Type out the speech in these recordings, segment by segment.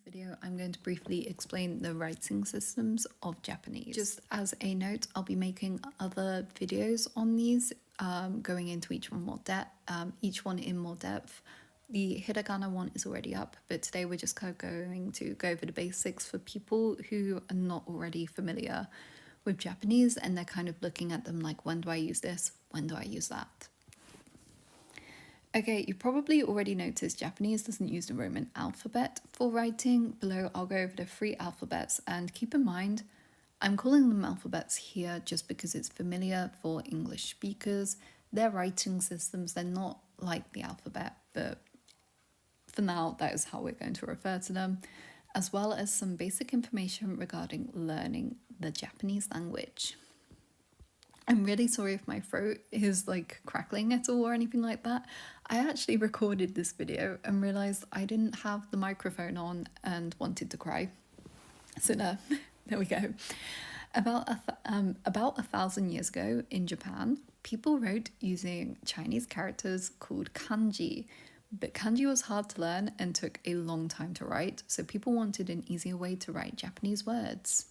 video, I'm going to briefly explain the writing systems of Japanese. Just as a note, I'll be making other videos on these, going into each one in more depth. The Hiragana one is already up, but today we're just kind of going to go over the basics for people who are not already familiar with Japanese and they're kind of looking at them like, when do I use this? When do I use that? Okay, you probably already noticed Japanese doesn't use the Roman alphabet for writing. Below, I'll go over the 3 alphabets, and keep in mind, I'm calling them alphabets here just because it's familiar for English speakers. They're writing systems, they're not like the alphabet, but for now, that is how we're going to refer to them, as well as some basic information regarding learning the Japanese language. I'm really sorry if my throat is like crackling at all or anything like that. I actually recorded this video and realized I didn't have the microphone on and wanted to cry. So there we go. About 1,000 years ago in Japan, people wrote using Chinese characters called kanji. But kanji was hard to learn and took a long time to write, so people wanted an easier way to write Japanese words.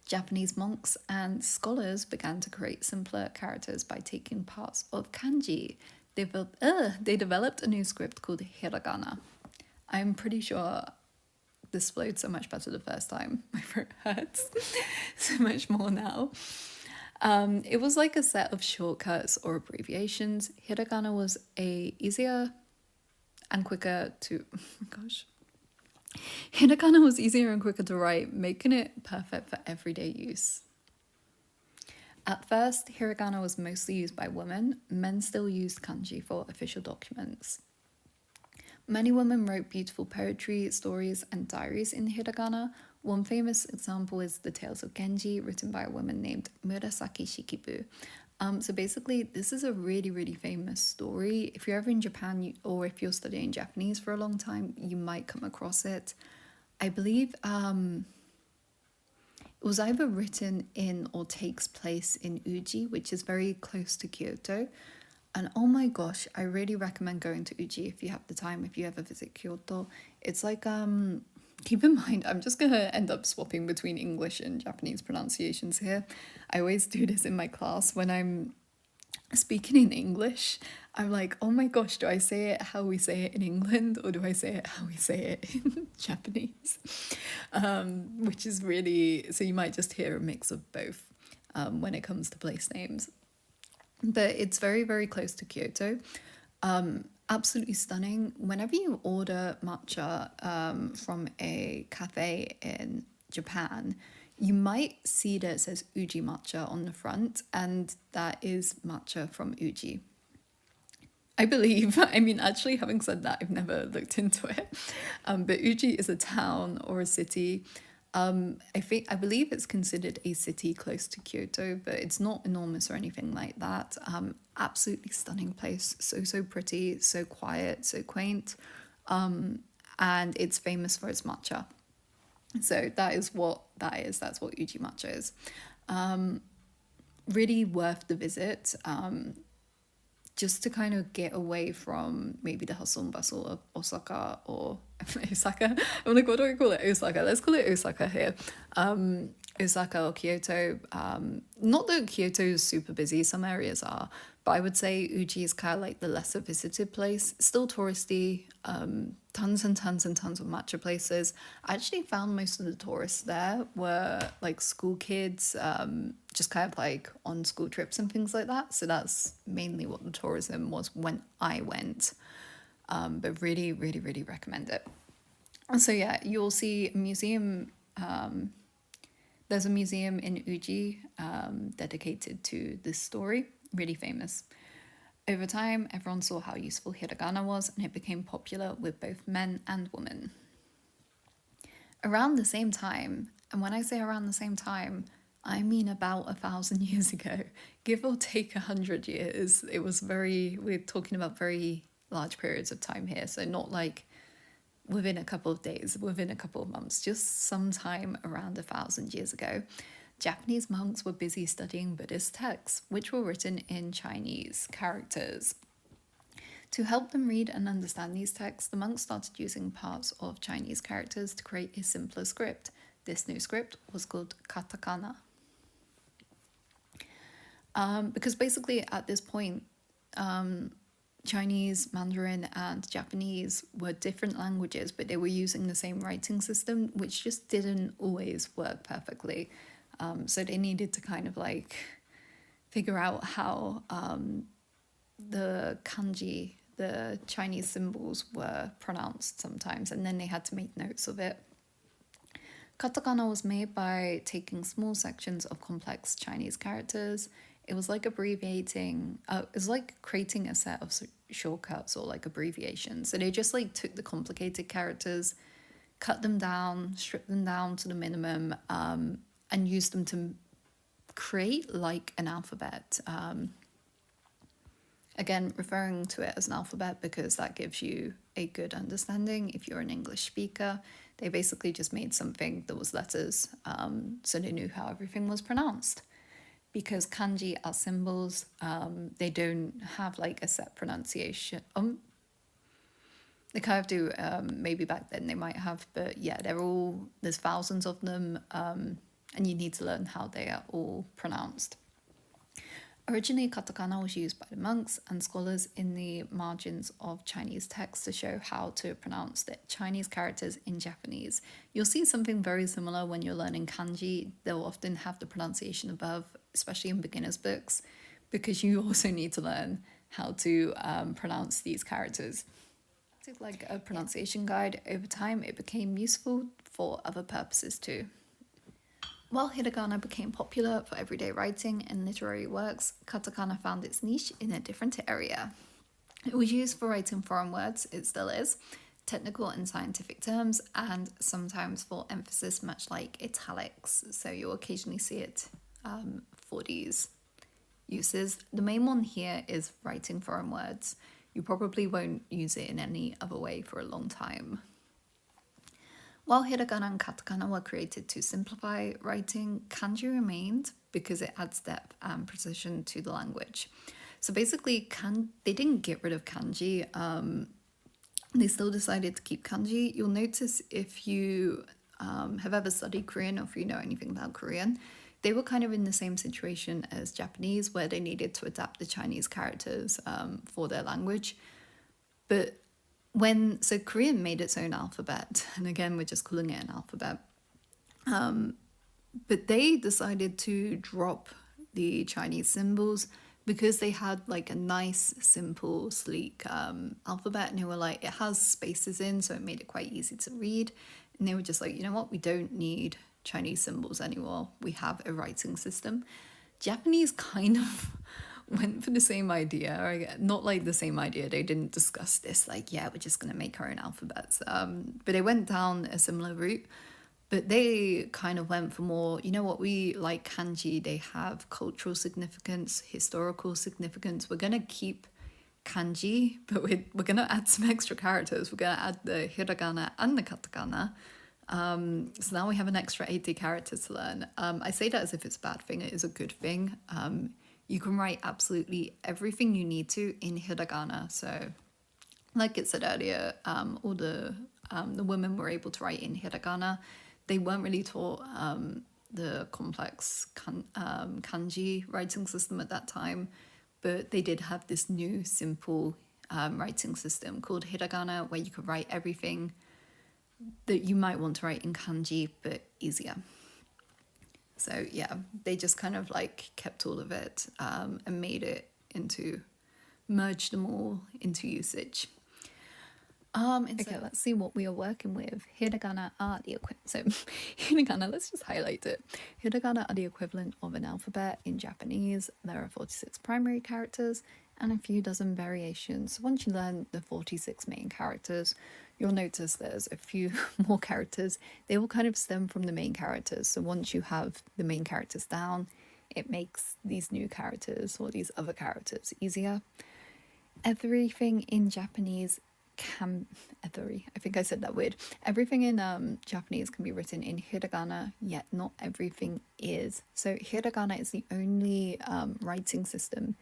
Japanese monks and scholars began to create simpler characters by taking parts of kanji. They developed a new script called Hiragana. I'm pretty sure this flowed so much better the first time. My throat hurts so much more now. It was like a set of shortcuts or abbreviations. Hiragana was easier and quicker to... Oh my gosh. Hiragana was easier and quicker to write, making it perfect for everyday use. At first, hiragana was mostly used by women. Men still used kanji for official documents. Many women wrote beautiful poetry, stories, and diaries in hiragana. One famous example is the Tales of Genji, written by a woman named Murasaki Shikibu. So basically, this is a really, really famous story. If you're ever in Japan or if you're studying Japanese for a long time, you might come across it. I believe it was either written in or takes place in Uji, which is very close to Kyoto. And oh my gosh, I really recommend going to Uji if you have the time, if you ever visit Kyoto. It's like, keep in mind, I'm just going to end up swapping between English and Japanese pronunciations here. I always do this in my class when I'm speaking in English. I'm like, oh my gosh, do I say it how we say it in England or do I say it how we say it in Japanese? Which is really, so you might just hear a mix of both when it comes to place names. But it's very, very close to Kyoto. Absolutely stunning. Whenever you order matcha from a cafe in Japan, you might see that it says Uji matcha on the front, and that is matcha from Uji. I believe, I mean, actually having said that, I've never looked into it, but Uji is a town or a city. I believe it's considered a city close to Kyoto, but it's not enormous or anything like that. Absolutely stunning place, so pretty, so quiet, so quaint, and it's famous for its matcha. So that is what that is. That's what Uji matcha is. Really worth the visit. Just to kind of get away from maybe the hustle and bustle of Osaka or Osaka. I'm like, what do I call it? Osaka. Let's call it Osaka here. Osaka or Kyoto. Not that Kyoto is super busy. Some areas are. But I would say Uji is kind of like the lesser visited place. Still touristy. Tons and tons and tons of matcha places. I actually found most of the tourists there were like school kids, just kind of like on school trips and things like that. So that's mainly what the tourism was when I went. But really, really, really recommend it. And so yeah, you'll see a museum. There's a museum in Uji dedicated to this story. Really famous. Over time, everyone saw how useful hiragana was, and it became popular with both men and women. Around the same time, and when I say around the same time, I mean about 1,000 years ago, give or take 100 years. It was we're talking about very large periods of time here, so not like within a couple of days, within a couple of months, just sometime around 1,000 years ago. Japanese monks were busy studying Buddhist texts, which were written in Chinese characters. To help them read and understand these texts, the monks started using parts of Chinese characters to create a simpler script. This new script was called Katakana. Because basically at this point, Chinese, Mandarin, and Japanese were different languages, but they were using the same writing system, which just didn't always work perfectly. So they needed to kind of like figure out how the kanji, the Chinese symbols, were pronounced sometimes, and then they had to make notes of it. Katakana was made by taking small sections of complex Chinese characters. It was like abbreviating, it was like creating a set of shortcuts or like abbreviations. So they just like took the complicated characters, cut them down, stripped them down to the minimum, and used them to create like an alphabet. Again, referring to it as an alphabet because that gives you a good understanding if you're an English speaker. They basically just made something that was letters, so they knew how everything was pronounced. Because kanji are symbols, they don't have like a set pronunciation. They kind of do, maybe back then they might have, but yeah, there's thousands of them, and you need to learn how they are all pronounced. Originally, katakana was used by the monks and scholars in the margins of Chinese texts to show how to pronounce the Chinese characters in Japanese. You'll see something very similar when you're learning kanji. They'll often have the pronunciation above, especially in beginners' books, because you also need to learn how to pronounce these characters. Like a pronunciation guide, over time it became useful for other purposes too. While hiragana became popular for everyday writing and literary works, katakana found its niche in a different area. It was used for writing foreign words, it still is, technical and scientific terms, and sometimes for emphasis, much like italics. So you'll occasionally see it for these uses. The main one here is writing foreign words. You probably won't use it in any other way for a long time. While hiragana and katakana were created to simplify writing, kanji remained because it adds depth and precision to the language. So basically, they didn't get rid of kanji. They still decided to keep kanji. You'll notice if you have ever studied Korean or if you know anything about Korean, they were kind of in the same situation as Japanese, where they needed to adapt the Chinese characters for their language. But so Korean made its own alphabet, and again, we're just calling it an alphabet. But they decided to drop the Chinese symbols because they had like a nice, simple, sleek alphabet, and they were like, it has spaces in, so it made it quite easy to read. And they were just like, you know what, we don't need Chinese symbols anymore. We have a writing system. Japanese kind of went for the same idea, or not like the same idea. They didn't discuss this like, yeah, we're just going to make our own alphabets. But they went down a similar route. But they kind of went for more, you know what, we like kanji, they have cultural significance, historical significance. We're going to keep kanji, but we're going to add some extra characters. We're going to add the hiragana and the katakana. So now we have an extra 80 characters to learn. I say that as if it's a bad thing. It is a good thing. You can write absolutely everything you need to in hiragana. So like it said earlier, all the women were able to write in hiragana. They weren't really taught the complex kanji writing system at that time, but they did have this new simple writing system called hiragana, where you could write everything that you might want to write in kanji, but easier. So yeah, they just kind of like kept all of it and merged them all into usage. Okay, let's see what we are working with. Hiragana are the equivalent. So hiragana, let's just highlight it. Hiragana are the equivalent of an alphabet in Japanese. There are 46 primary characters and a few dozen variations. So once you learn the 46 main characters, you'll notice there's a few more characters. They all kind of stem from the main characters. So once you have the main characters down, it makes these new characters or these other characters easier. Everything in Japanese I think I said that weird. Everything in Japanese can be written in hiragana, yet not everything is. So hiragana is the only writing system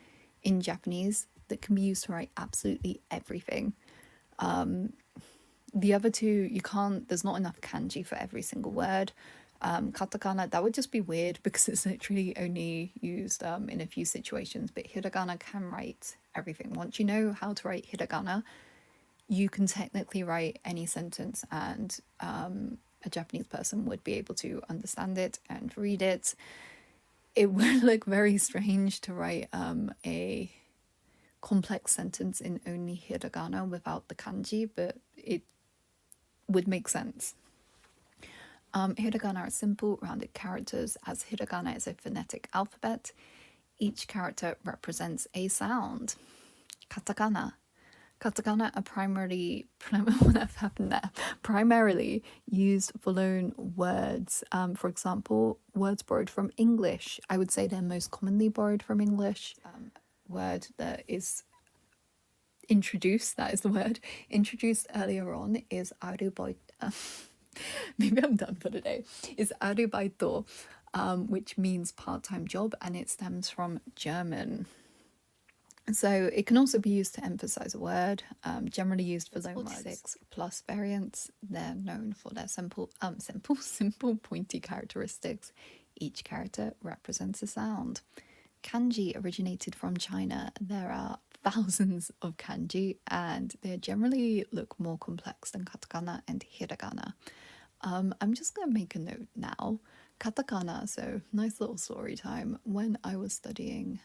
in Japanese that that can be used to write absolutely everything. The other two, you can't, there's not enough kanji for every single word. Katakana, that would just be weird because it's literally only used in a few situations, but hiragana can write everything. Once you know how to write hiragana, you can technically write any sentence, and a Japanese person would be able to understand it and read it. It would look very strange to write a complex sentence in only hiragana without the kanji, but it would make sense. Hiragana are simple, rounded characters, as hiragana is a phonetic alphabet. Each character represents a sound. Katakana. Katakana are primarily used for loan words. For example, words borrowed from English. I would say they're most commonly borrowed from English. Word that is introduced, that is the word, introduced earlier on is arubaito. Maybe I'm done for today. Is arubaito, which means part-time job, and it stems from German. So it can also be used to emphasize a word, generally used for loan words. 46 plus variants. They're known for their simple pointy characteristics. Each character represents a sound. Kanji originated from China. There are thousands of kanji, and they generally look more complex than katakana and hiragana. I'm just going to make a note now. Katakana, so nice little story time. When I was studying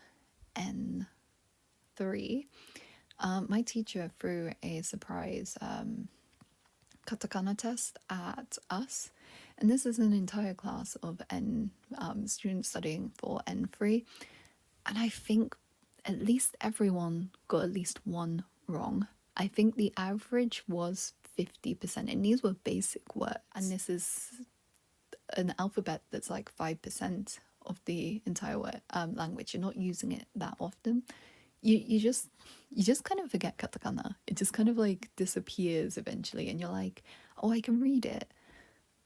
N3, my teacher threw a surprise katakana test at us. And this is an entire class of students studying for N3. And I think at least everyone got at least one wrong. I think the average was 50%, and these were basic words. And this is an alphabet that's like 5% of the entire language. You're not using it that often. You just kind of forget katakana. It just kind of like disappears eventually, and you're like, oh, I can read it,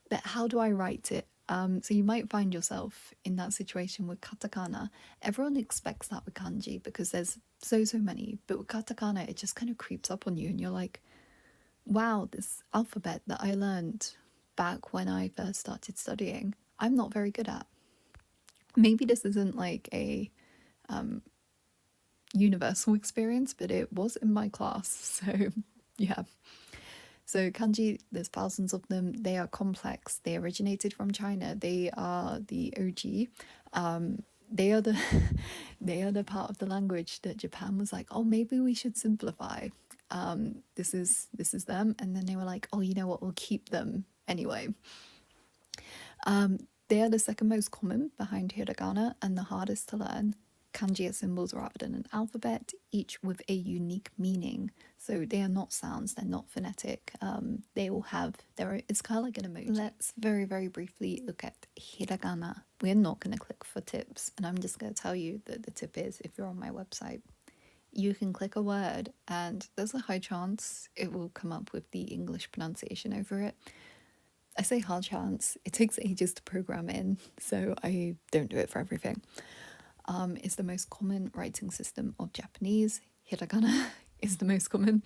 but how do I write it? So you might find yourself in that situation with katakana. Everyone expects that with kanji because there's so many, but with katakana it just kind of creeps up on you, and you're like, wow, this alphabet that I learned back when I first started studying, I'm not very good at. Maybe this isn't like a universal experience, but it was in my class. So yeah. So kanji, there's thousands of them. They are complex. They originated from China. They are the OG. They are the they are the part of the language that Japan was like, oh, maybe we should simplify. This is them, and then they were like, oh, you know what, we'll keep them anyway. They are the second most common behind hiragana and the hardest to learn. Kanji are symbols rather than an alphabet, each with a unique meaning. So they are not sounds, they're not phonetic. They all have it's kind of like an emoji. Let's very, very briefly look at hiragana. We're not going to click for tips, and I'm just going to tell you that the tip is, if you're on my website, you can click a word and there's a high chance it will come up with the English pronunciation over it. I say high chance, it takes ages to program in, so I don't do it for everything. It's the most common writing system of Japanese. Hiragana is the most common,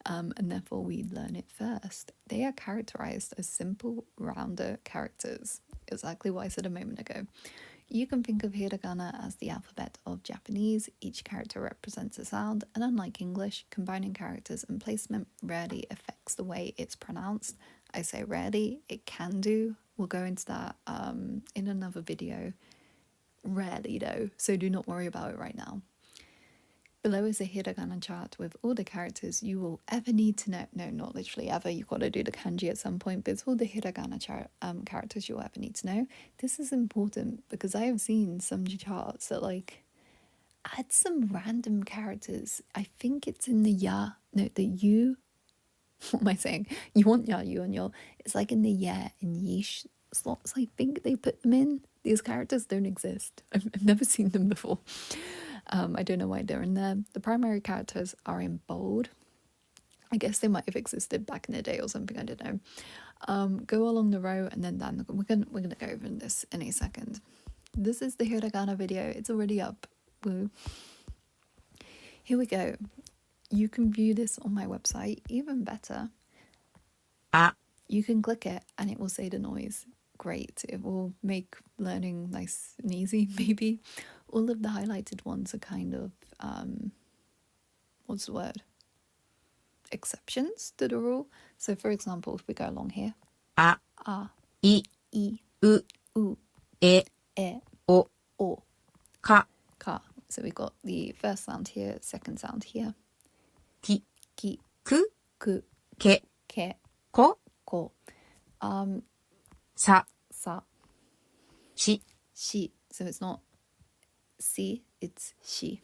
and therefore we learn it first. They are characterized as simple, rounder characters, exactly what I said a moment ago. You can think of hiragana as the alphabet of Japanese. Each character represents a sound, and unlike English, combining characters and placement rarely affects the way it's pronounced. I say rarely, it can do. We'll go into that in another video. Rarely though, so do not worry about it right now. Below is a hiragana chart with all the characters you will ever need to know. No, not literally ever, you've got to do the kanji at some point, but it's all the hiragana characters you'll ever need to know. This is important because I have seen some charts that like add some random characters. I think it's in the you. What am I saying? You want ya, you and your. It's like in the yeah and yeesh slots. I think they put them in. These characters don't exist. I've never seen them before. I don't know why they're in there. The primary characters are in bold. I guess they might have existed back in the day or something. I don't know. Go along the row and then down. We're gonna go over this in a second. This is the hiragana video. It's already up. Woo. Here we go. You can view this on my website. Even better, あ you can click it and it will say the noise. Great. It will make learning nice and easy, maybe. All of the highlighted ones are kind of, what's the word? Exceptions to the rule. So, for example, if we go along here, あ ah, い e, う u, え e, お o, か ka. So we got the first sound here, second sound here. き Ki, く ku, け ke, こ ko. さ Sa, し shi. So it's not si, it's shi.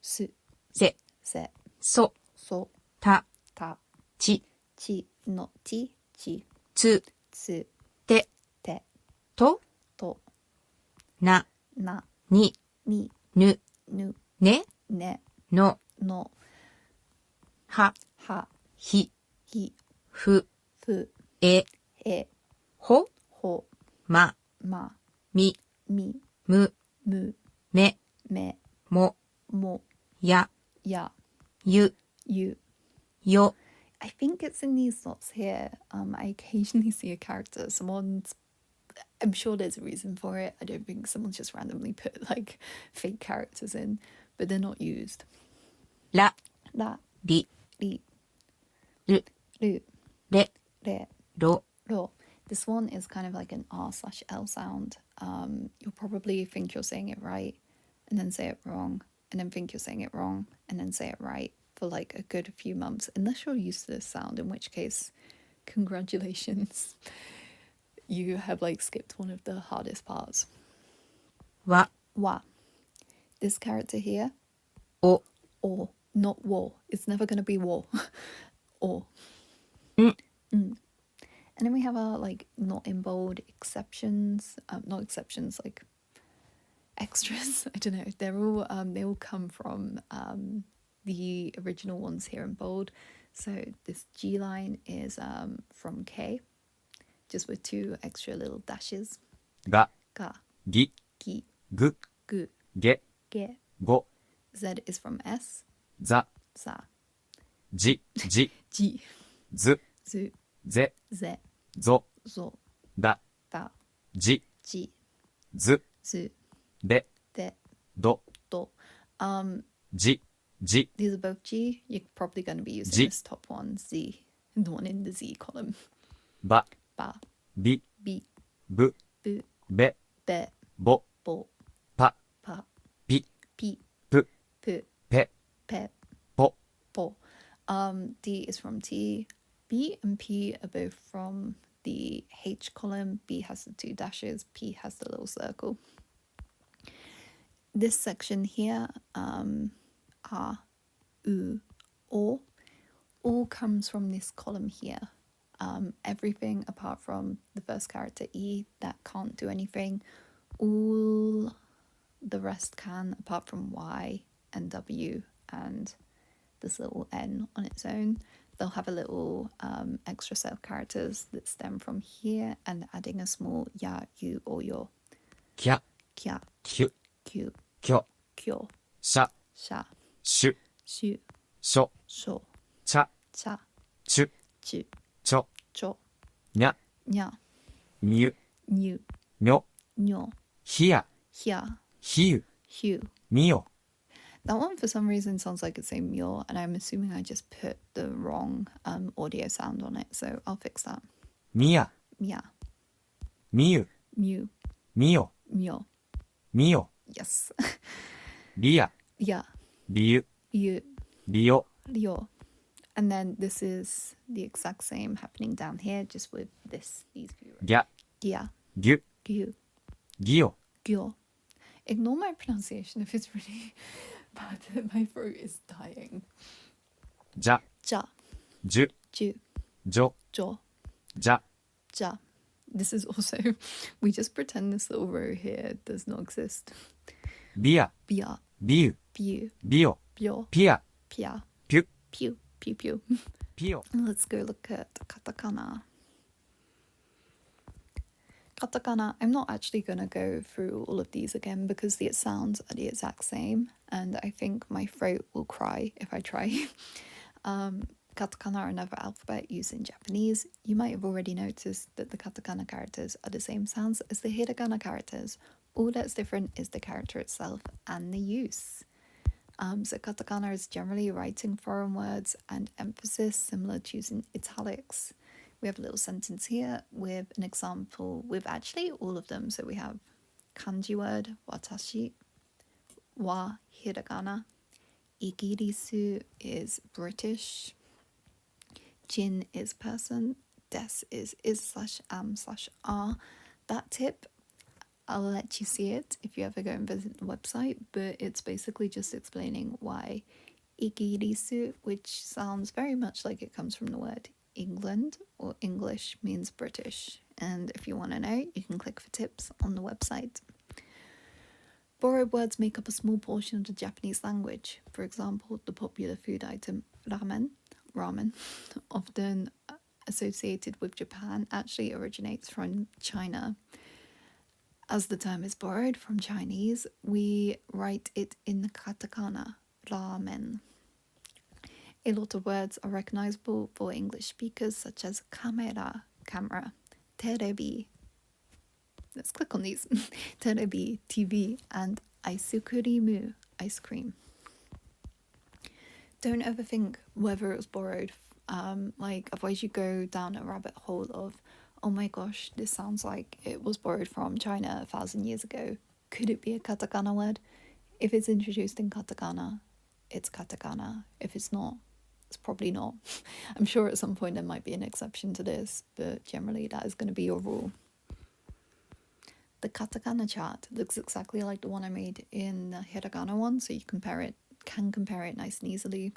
Su, せ se, そ so, た ta, ち chi, no ti, chi, つ tsu, て te, と to, な na, に ni, ぬ nu, ね ne, の no, は ha, ひ hi, ふ fu, え he, ほ ho, ま ma, み mi, む mu, め me, も mo, や ya, ゆ you. よ I think it's in these slots here. I occasionally see a character. I'm sure there's a reason for it. I don't think someone's just randomly put like fake characters in, but they're not used. ら La, り li, る lu, れ re, ろ ro. This one is kind of like an R/L sound. You'll probably think you're saying it right and then say it wrong, and then think you're saying it wrong and then say it right for like a good few months, unless you're used to this sound, in which case, congratulations. You have like skipped one of the hardest parts. わ Wa. This character here, お or, not war. It's never going to be war. Or. ん And then we have our like not in bold exceptions, not exceptions, like extras. I don't know. They all come from the original ones here in bold. So this G line is from K, just with 2 extra little dashes. が Ga, ぎ gi, ぐ gu, げ ge. ご Z is from S, ざ za, じじ G, ず zu, ぜ ze, ぞ zo, だ da, じ ji, ず zu, で de, ど do. じじ These are both G. You're probably going to be using G. this top one, Z, the one in the Z column. ば Ba, び bi, ぶ bu, べ be, ぼ bo, ぱ pa, ぴ pi, ぷ pu, ぺ pe, ぽ po. D is from T. B and P are both from the H column. B has the 2 dashes. P has the little circle. This section here, A, U, O, all comes from this column here. Everything apart from the first character E that can't do anything, all the rest can, apart from Y and W and this little N on its own. They'll have a little extra set of characters that stem from here and adding a small ya, you, or yo. きゃ Kya, きゅ kyu, きょ kyo, しゃ sha, しゅ shu, しょ sho, ちゃ cha, ちゅ chu, ちょ cho, にゃ nya, みゅ nyu, みょ nyo, ひや hya, ひゆ hyu. みよ That one for some reason sounds like it's saying myo, and I'm assuming I just put the wrong audio sound on it, so I'll fix that. みや Mya, みゆ mu, みよ myo. みよ Yes. りや Ya, りゆ yu, りよ ryo. And then this is the exact same happening down here, just with these few. ぎゃ Gya, ぎゅ gyu, ぎよ gyo. Ignore my pronunciation if it's really bad. My throat is dying. じゃ Ja, じゅ ju, じょ jo, じゃ ja. This is also, we just pretend this little row here does not exist. びや Bia, びゆ biu, びよ bio, ぴや pia, ぴゅ pew, pew, pew. ぴよ Let's go look at katakana. Katakana, I'm not actually going to go through all of these again because the sounds are the exact same, and I think my throat will cry if I try. Katakana are another alphabet used in Japanese. You might have already noticed that the katakana characters are the same sounds as the hiragana characters. All that's different is the character itself and the use. So katakana is generally writing foreign words and emphasis similar to using italics. We have a little sentence here with an example with actually all of them. So we have kanji word, watashi, wa hiragana, igirisu is British, jin is person, des is slash am slash are. That tip, I'll let you see it if you ever go and visit the website, but it's basically just explaining why igirisu, which sounds very much like it comes from the word England or English, means British. And if you want to know, you can click for tips on the website. Borrowed words make up a small portion of the Japanese language. For example, the popular food item ramen, often associated with Japan, actually originates from China. As the term is borrowed from Chinese, we write it in the katakana, ramen. A lot of words are recognizable for English speakers, such as camera, terebi. Let's click on these. Terebi, TV, and aisukurimu, ice cream. Don't overthink whether it was borrowed. Otherwise you go down a rabbit hole of, oh my gosh, this sounds like it was borrowed from China 1,000 years ago. Could it be a katakana word? If it's introduced in katakana, it's katakana. If it's not, it's probably not. I'm sure at some point there might be an exception to this, but generally that is going to be your rule. The katakana chart looks exactly like the one I made in the hiragana one, so you can compare it nice and easily.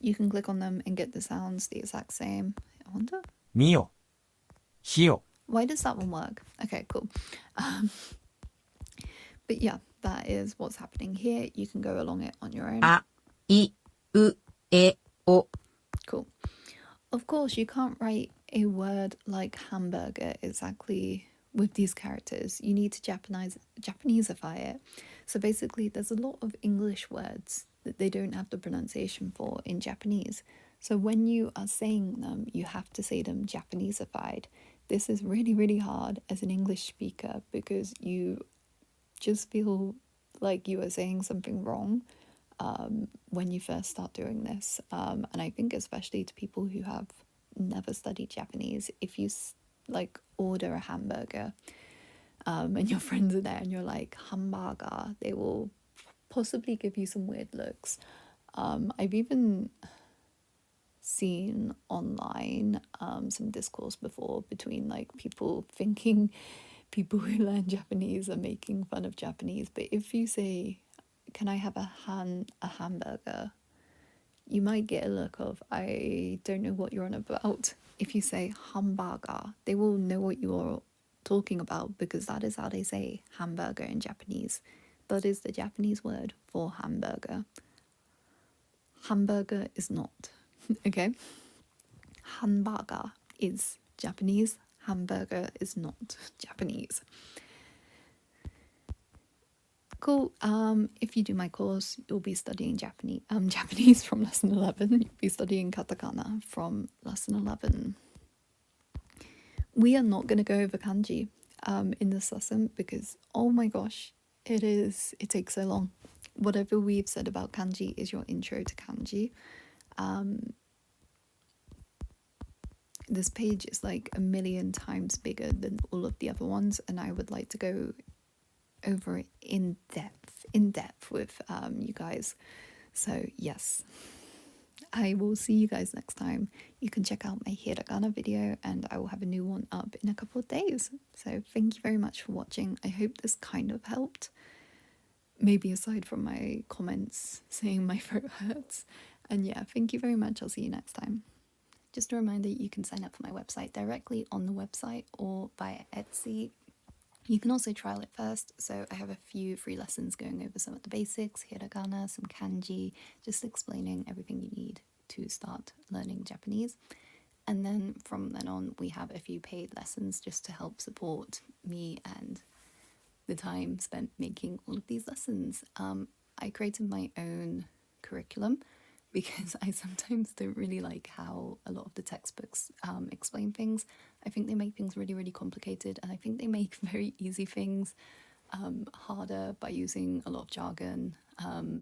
You can click on them and get the sounds the exact same. I wonder. みよ。ひよ。 Why does that one work? Okay, cool. But yeah, that is what's happening here. You can go along it on your own. あ、い、う、え、お。 Cool. Of course, you can't write a word like hamburger exactly with these characters. You need to Japaneseify it. So basically, there's a lot of English words that they don't have the pronunciation for in Japanese. So when you are saying them, you have to say them Japaneseified. This is really, really hard as an English speaker because you just feel like you are saying something wrong when you first start doing this. And I think especially to people who have never studied Japanese, if you order a hamburger and your friends are there and you're like, hamburger, they will possibly give you some weird looks. I've even seen online some discourse before between people thinking people who learn Japanese are making fun of Japanese, but if you say, can I have a hamburger, you might get a look of, I don't know what you're on about. If you say hamburger, they will know what you're talking about because that is how they say hamburger in Japanese. That is the Japanese word for hamburger. Hamburger is not. Okay? Hamburger is Japanese. Hamburger is not Japanese. Cool. If you do my course, you'll be studying Japanese from lesson 11. You'll be studying katakana from lesson 11. We are not going to go over kanji in this lesson because, oh my gosh, it takes so long. Whatever we've said about kanji is your intro to kanji. This page is like 1,000,000 times bigger than all of the other ones, and I would like to go over it in depth with you guys. So yes, I will see you guys next time. You can check out my hiragana video and I will have a new one up in a couple of days. So thank you very much for watching. I hope this kind of helped, maybe aside from my comments saying my throat hurts. And yeah, thank you very much. I'll see you next time. Just a reminder, you can sign up for my website directly on the website or via Etsy. You can also trial it first, so I have a few free lessons going over some of the basics, hiragana, some kanji, just explaining everything you need to start learning Japanese. And then from then on, we have a few paid lessons just to help support me and the time spent making all of these lessons. I created my own curriculum because I sometimes don't really like how a lot of the textbooks explain things. I think they make things really, really complicated, and I think they make very easy things harder by using a lot of jargon